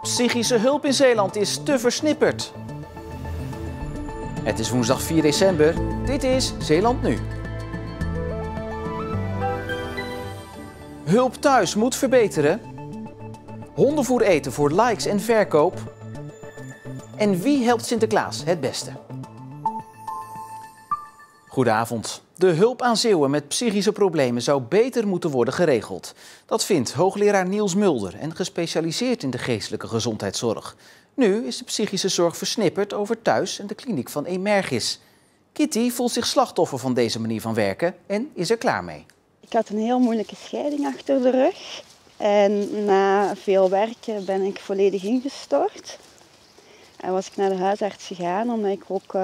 Psychische hulp in Zeeland is te versnipperd. Het is woensdag 4 december. Dit is Zeeland Nu. Hulp thuis moet verbeteren. Hondenvoer eten voor likes en verkoop. En wie helpt Sinterklaas het beste? Goedenavond. De hulp aan Zeeuwen met psychische problemen zou beter moeten worden geregeld. Dat vindt hoogleraar Niels Mulder en gespecialiseerd in de geestelijke gezondheidszorg. Nu is de psychische zorg versnipperd over thuis en de kliniek van Emergis. Kitty voelt zich slachtoffer van deze manier van werken en is er klaar mee. Ik had een heel moeilijke scheiding achter de rug. En na veel werken ben ik volledig ingestort. En was ik naar de huisarts gegaan omdat ik ook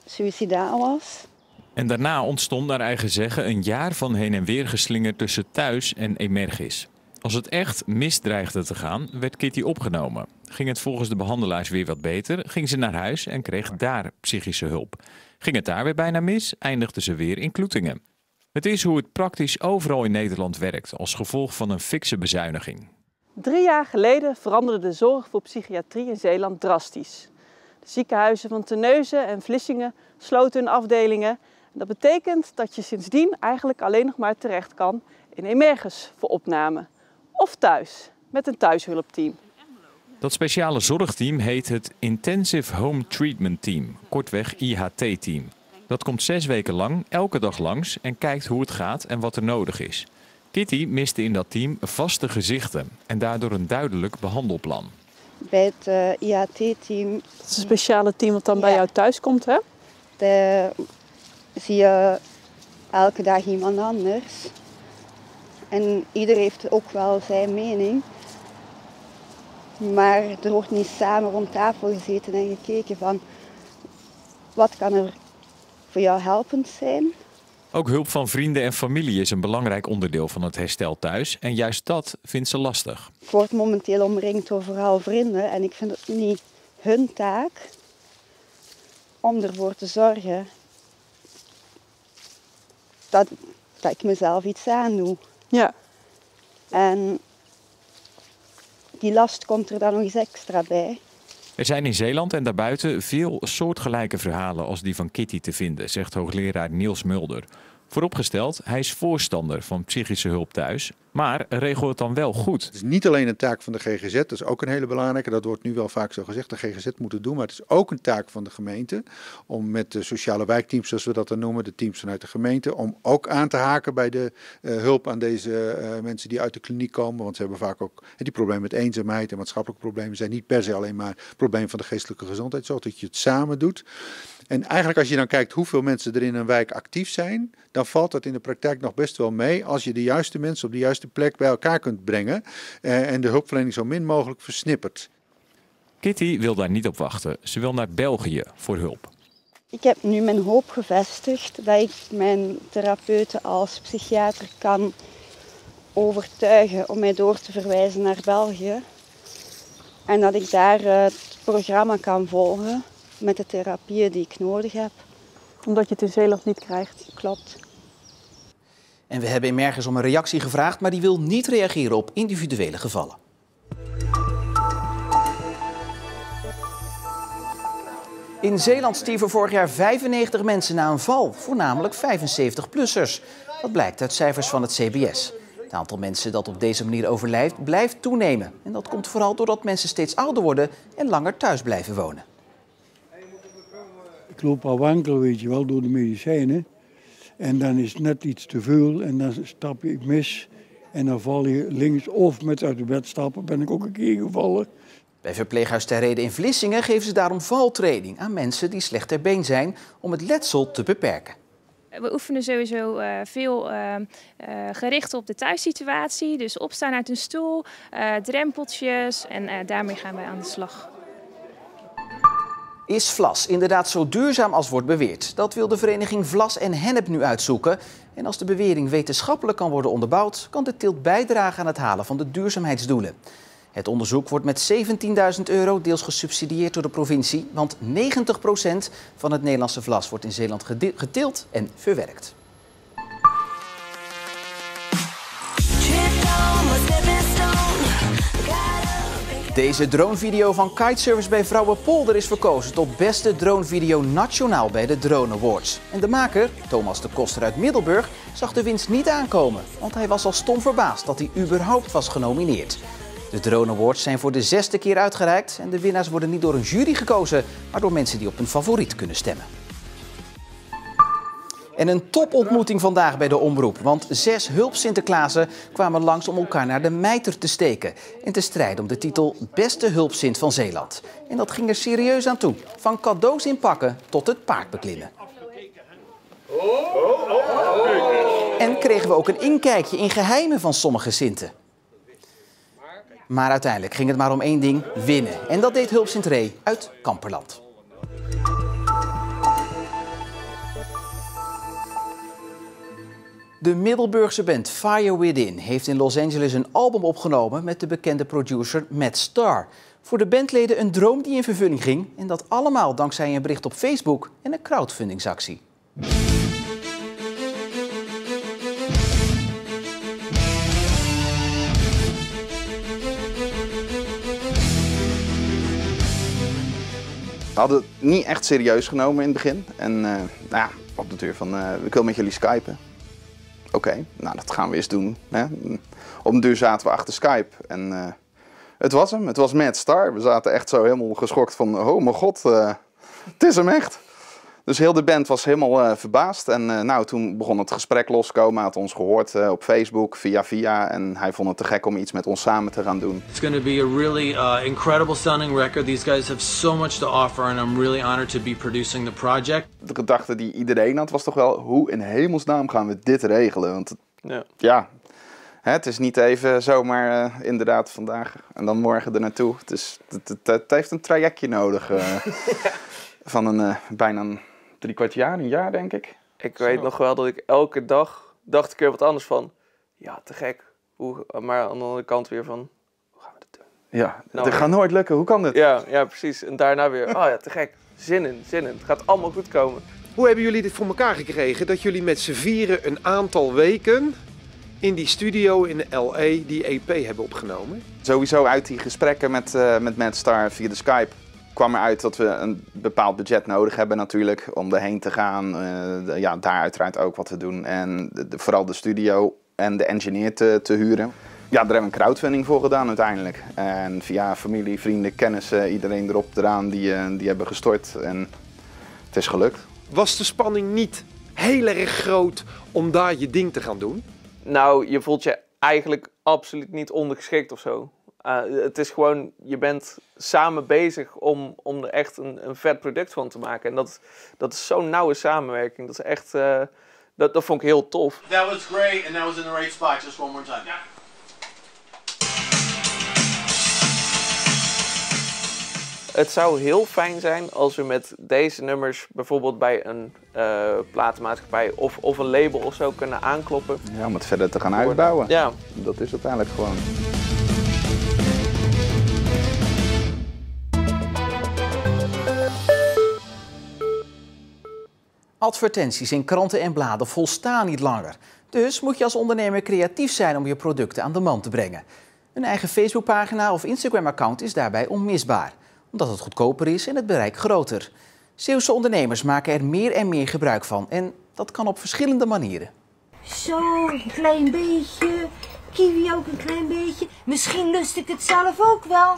suïcidaal was. En daarna ontstond naar eigen zeggen een jaar van heen en weer geslingerd tussen thuis en Emergis. Als het echt mis dreigde te gaan, werd Kitty opgenomen. Ging het volgens de behandelaars weer wat beter, ging ze naar huis en kreeg daar psychische hulp. Ging het daar weer bijna mis, eindigde ze weer in Kloetingen. Het is hoe het praktisch overal in Nederland werkt als gevolg van een fikse bezuiniging. 3 jaar geleden veranderde de zorg voor psychiatrie in Zeeland drastisch. De ziekenhuizen van Terneuzen en Vlissingen sloten hun afdelingen. Dat betekent dat je sindsdien eigenlijk alleen nog maar terecht kan in Emergis voor opname. Of thuis, met een thuishulpteam. Dat speciale zorgteam heet het Intensive Home Treatment Team, kortweg IHT-team. Dat komt 6 weken lang, elke dag langs en kijkt hoe het gaat en wat er nodig is. Kitty miste in dat team vaste gezichten en daardoor een duidelijk behandelplan. Bij het IHT-team... Dat is een speciale team dat dan bij jou thuis komt, hè? Zie je elke dag iemand anders. En ieder heeft ook wel zijn mening. Maar er wordt niet samen rond tafel gezeten en gekeken van... Wat kan er voor jou helpend zijn? Ook hulp van vrienden en familie is een belangrijk onderdeel van het herstel thuis. En juist dat vindt ze lastig. Ik word momenteel omringd door vooral vrienden. En ik vind het niet hun taak om ervoor te zorgen dat ik mezelf iets aandoe. Ja. En die last komt er dan nog eens extra bij. Er zijn in Zeeland en daarbuiten veel soortgelijke verhalen als die van Kitty te vinden, zegt hoogleraar Niels Mulder. Vooropgesteld, hij is voorstander van psychische hulp thuis, maar regel het dan wel goed. Het is niet alleen een taak van de GGZ, dat is ook een hele belangrijke. Dat wordt nu wel vaak zo gezegd, de GGZ moet het doen. Maar het is ook een taak van de gemeente om met de sociale wijkteams, zoals we dat dan noemen, de teams vanuit de gemeente, om ook aan te haken bij de hulp aan deze mensen die uit de kliniek komen. Want ze hebben vaak ook die problemen met eenzaamheid en maatschappelijke problemen zijn niet per se alleen maar het probleem van de geestelijke gezondheidszorg, dat je het samen doet. En eigenlijk als je dan kijkt hoeveel mensen er in een wijk actief zijn, dan valt dat in de praktijk nog best wel mee als je de juiste mensen op de juiste plek bij elkaar kunt brengen en de hulpverlening zo min mogelijk versnippert. Kitty wil daar niet op wachten. Ze wil naar België voor hulp. Ik heb nu mijn hoop gevestigd dat ik mijn therapeuten als psychiater kan overtuigen om mij door te verwijzen naar België. En dat ik daar het programma kan volgen met de therapieën die ik nodig heb. Omdat je het in Zeeland niet krijgt. Klopt. En we hebben Emergis om een reactie gevraagd, maar die wil niet reageren op individuele gevallen. In Zeeland stierven vorig jaar 95 mensen na een val, voornamelijk 75-plussers. Dat blijkt uit cijfers van het CBS. Het aantal mensen dat op deze manier overlijdt blijft toenemen. En dat komt vooral doordat mensen steeds ouder worden en langer thuis blijven wonen. Ik loop al wankelen, weet je wel, door de medicijnen. En dan is het net iets te veel en dan stap je mis. En dan val je links of met uit het bed stappen, ben ik ook een keer gevallen. Bij verpleeghuis Ter Rede in Vlissingen geven ze daarom valtraining aan mensen die slecht ter been zijn om het letsel te beperken. We oefenen sowieso veel gericht op de thuissituatie. Dus opstaan uit een stoel, drempeltjes en daarmee gaan wij aan de slag. Is vlas inderdaad zo duurzaam als wordt beweerd? Dat wil de vereniging Vlas en Hennep nu uitzoeken. En als de bewering wetenschappelijk kan worden onderbouwd, kan de teelt bijdragen aan het halen van de duurzaamheidsdoelen. Het onderzoek wordt met €17.000 deels gesubsidieerd door de provincie, want 90% van het Nederlandse vlas wordt in Zeeland geteeld en verwerkt. Deze dronevideo van Kitesurfers bij Vrouwenpolder is verkozen tot beste dronevideo nationaal bij de Drone Awards. En de maker, Thomas de Koster uit Middelburg, zag de winst niet aankomen, want hij was al stom verbaasd dat hij überhaupt was genomineerd. De Drone Awards zijn voor de 6e keer uitgereikt en de winnaars worden niet door een jury gekozen, maar door mensen die op een favoriet kunnen stemmen. En een topontmoeting vandaag bij de Omroep, want 6 hulpsinterklaasen kwamen langs om elkaar naar de mijter te steken en te strijden om de titel Beste Hulpsint van Zeeland. En dat ging er serieus aan toe, van cadeaus inpakken tot het paard beklimmen. En kregen we ook een inkijkje in geheimen van sommige Sinten. Maar uiteindelijk ging het maar om één ding, winnen. En dat deed Hulpsint Ree uit Kamperland. De Middelburgse band Fire Within heeft in Los Angeles een album opgenomen met de bekende producer Matt Starr. Voor de bandleden een droom die in vervulling ging en dat allemaal dankzij een bericht op Facebook en een crowdfundingsactie. We hadden het niet echt serieus genomen in het begin. En nou ja, op de deur van, ik wil met jullie skypen. Oké, nou dat gaan we eens doen. Hè. Op de deur zaten we achter Skype en het was hem. Het was Matt Starr. We zaten echt zo helemaal geschokt van, oh mijn god, het is hem echt. Dus heel de band was helemaal verbaasd. En nou, toen begon het gesprek loskomen. Hij had ons gehoord op Facebook, via. En hij vond het te gek om iets met ons samen te gaan doen. It's going to be a really incredible sounding record. These guys have so much to offer and I'm really honored to be producing the project. De gedachte die iedereen had was toch wel, hoe in hemelsnaam gaan we dit regelen? Want ja, het is niet even zomaar inderdaad vandaag en dan morgen er naartoe. Het heeft een trajectje nodig van een bijna 3/4 jaar, een jaar denk ik. Ik weet nog wel dat ik elke dag dacht een keer wat anders van. Ja, te gek. Maar aan de andere kant weer van, hoe gaan we dat doen? Ja, het gaat nooit lukken. Hoe kan dit? Ja, precies. En daarna weer, oh ja, te gek. Zin in. Het gaat allemaal goed komen. Hoe hebben jullie dit voor elkaar gekregen? Dat jullie met z'n vieren een aantal weken in die studio in LA die EP hebben opgenomen? Sowieso uit die gesprekken met Matt Starr via de Skype kwam eruit dat we een bepaald budget nodig hebben natuurlijk om erheen te gaan. Ja, daar uiteraard ook wat te doen. En vooral de studio en de engineer te huren. Ja, daar hebben we een crowdfunding voor gedaan uiteindelijk. En via familie, vrienden, kennissen, iedereen eraan die hebben gestort. En het is gelukt. Was de spanning niet heel erg groot om daar je ding te gaan doen? Nou, je voelt je eigenlijk absoluut niet ondergeschikt of zo. Het is gewoon, je bent samen bezig om er echt een vet product van te maken. En dat is zo'n nauwe samenwerking. Dat is echt, dat vond ik heel tof. That was great and that was in the right spot. Just one more time. Yeah. Het zou heel fijn zijn als we met deze nummers bijvoorbeeld bij een platenmaatschappij of een label of zo kunnen aankloppen. Ja, om het verder te gaan uitbouwen. Ja. Dat is uiteindelijk gewoon. Advertenties in kranten en bladen volstaan niet langer. Dus moet je als ondernemer creatief zijn om je producten aan de man te brengen. Een eigen Facebookpagina of Instagram-account is daarbij onmisbaar, omdat het goedkoper is en het bereik groter. Zeeuwse ondernemers maken er meer en meer gebruik van en dat kan op verschillende manieren. Zo, een klein beetje, kiwi ook een klein beetje. Misschien lust ik het zelf ook wel.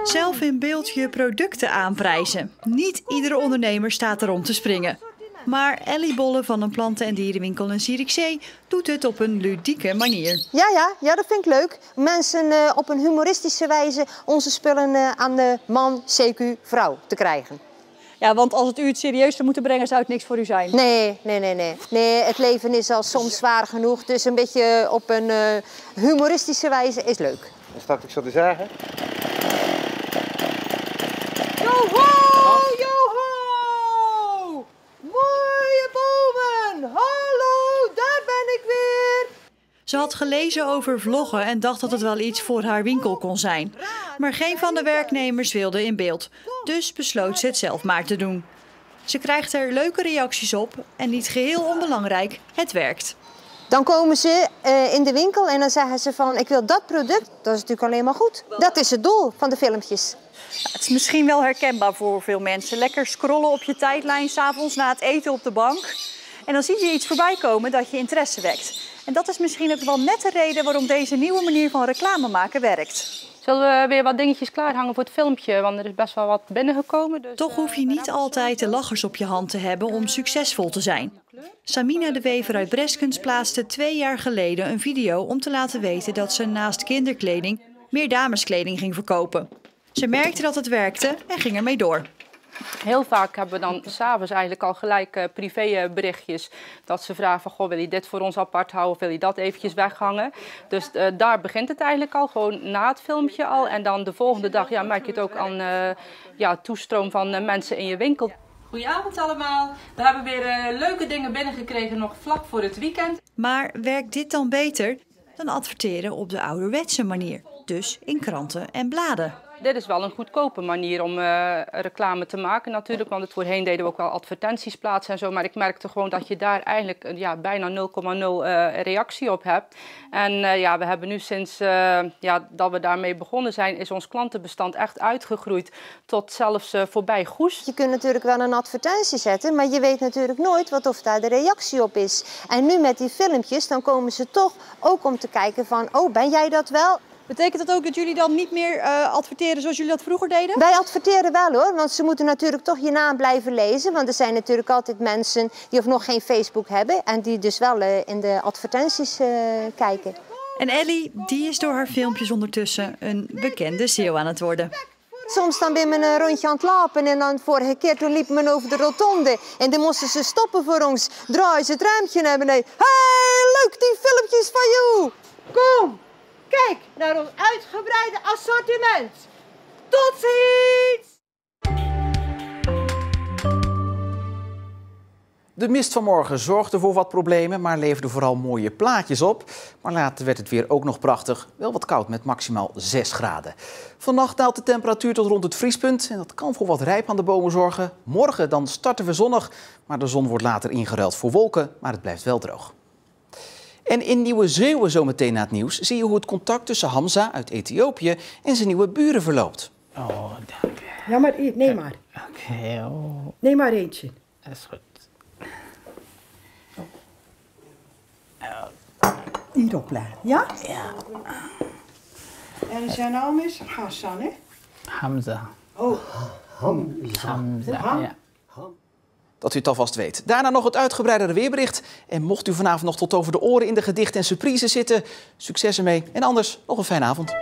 Zelf in beeld je producten aanprijzen. Niet iedere ondernemer staat erom te springen. Maar Ellie Bolle van een planten- en dierenwinkel in Zierikzee doet het op een ludieke manier. Ja, dat vind ik leuk. Mensen op een humoristische wijze onze spullen aan de man, CQ, vrouw te krijgen. Ja, want als het u het serieus zou moeten brengen, zou het niks voor u zijn. Nee, het leven is al soms zwaar genoeg. Dus een beetje op een humoristische wijze is leuk. Dan start ik zo te zeggen. Joho! Mooie bomen! Hallo, daar ben ik weer! Ze had gelezen over vloggen en dacht dat het wel iets voor haar winkel kon zijn. Maar geen van de werknemers wilde in beeld. Dus besloot ze het zelf maar te doen. Ze krijgt er leuke reacties op en niet geheel onbelangrijk, het werkt. Dan komen ze in de winkel en dan zeggen ze van ik wil dat product. Dat is natuurlijk alleen maar goed. Dat is het doel van de filmpjes. Ja, het is misschien wel herkenbaar voor veel mensen. Lekker scrollen op je tijdlijn, 's avonds na het eten op de bank. En dan zie je iets voorbij komen dat je interesse wekt. En dat is misschien ook wel net de reden waarom deze nieuwe manier van reclame maken werkt. Zullen we weer wat dingetjes klaarhangen voor het filmpje, want er is best wel wat binnengekomen. Dus, Toch hoef je niet altijd de lachers op je hand te hebben om succesvol te zijn. Samina de Wever uit Breskens plaatste 2 jaar geleden een video om te laten weten dat ze naast kinderkleding meer dameskleding ging verkopen. Ze merkte dat het werkte en ging ermee door. Heel vaak hebben we dan 's avonds eigenlijk al gelijk privéberichtjes. Dat ze vragen van, goh, wil je dit voor ons apart houden of wil je dat eventjes weghangen. Dus daar begint het eigenlijk al, gewoon na het filmpje al. En dan de volgende dag merk je het ook aan toestroom van mensen in je winkel. Goedenavond allemaal. We hebben weer leuke dingen binnengekregen nog vlak voor het weekend. Maar werkt dit dan beter dan adverteren op de ouderwetse manier? Dus in kranten en bladen. Dit is wel een goedkope manier om reclame te maken natuurlijk. Want voorheen deden we ook wel advertenties plaatsen en zo. Maar ik merkte gewoon dat je daar eigenlijk bijna 0,0 reactie op hebt. En we hebben nu sinds dat we daarmee begonnen zijn, is ons klantenbestand echt uitgegroeid tot zelfs voorbij Goes. Je kunt natuurlijk wel een advertentie zetten, maar je weet natuurlijk nooit of daar de reactie op is. En nu met die filmpjes, dan komen ze toch ook om te kijken van, oh, ben jij dat wel? Betekent dat ook dat jullie dan niet meer adverteren zoals jullie dat vroeger deden? Wij adverteren wel hoor, want ze moeten natuurlijk toch je naam blijven lezen. Want er zijn natuurlijk altijd mensen die nog geen Facebook hebben en die dus wel in de advertenties kijken. En Ellie, die is door haar filmpjes ondertussen een bekende zeeuw aan het worden. Soms dan ben ik een rondje aan het lopen en dan vorige keer toen liep men over de rotonde. En dan moesten ze stoppen voor ons, draaien ze het raampje naar beneden. Hey, leuk die filmpjes van jou! Kom! Kijk naar ons uitgebreide assortiment. Tot ziens! De mist van morgen zorgde voor wat problemen, maar leverde vooral mooie plaatjes op. Maar later werd het weer ook nog prachtig. Wel wat koud met maximaal 6 graden. Vannacht daalt de temperatuur tot rond het vriespunt. En dat kan voor wat rijp aan de bomen zorgen. Morgen dan starten we zonnig, maar de zon wordt later ingeruild voor wolken. Maar het blijft wel droog. En in Nieuwe Zeeuwen zometeen na het nieuws zie je hoe het contact tussen Hamza uit Ethiopië en zijn nieuwe buren verloopt. Oh, dank je. Ja, maar neem maar. Oké, oh. Neem maar eentje. Dat is goed. Hierop leggen, ja? Ja. En zijn naam is Hassan, hè? Hamza. Oh, Hamza, ja. Dat u het alvast weet. Daarna nog het uitgebreidere weerbericht. En mocht u vanavond nog tot over de oren in de gedichten en surprises zitten, succes ermee. En anders nog een fijne avond.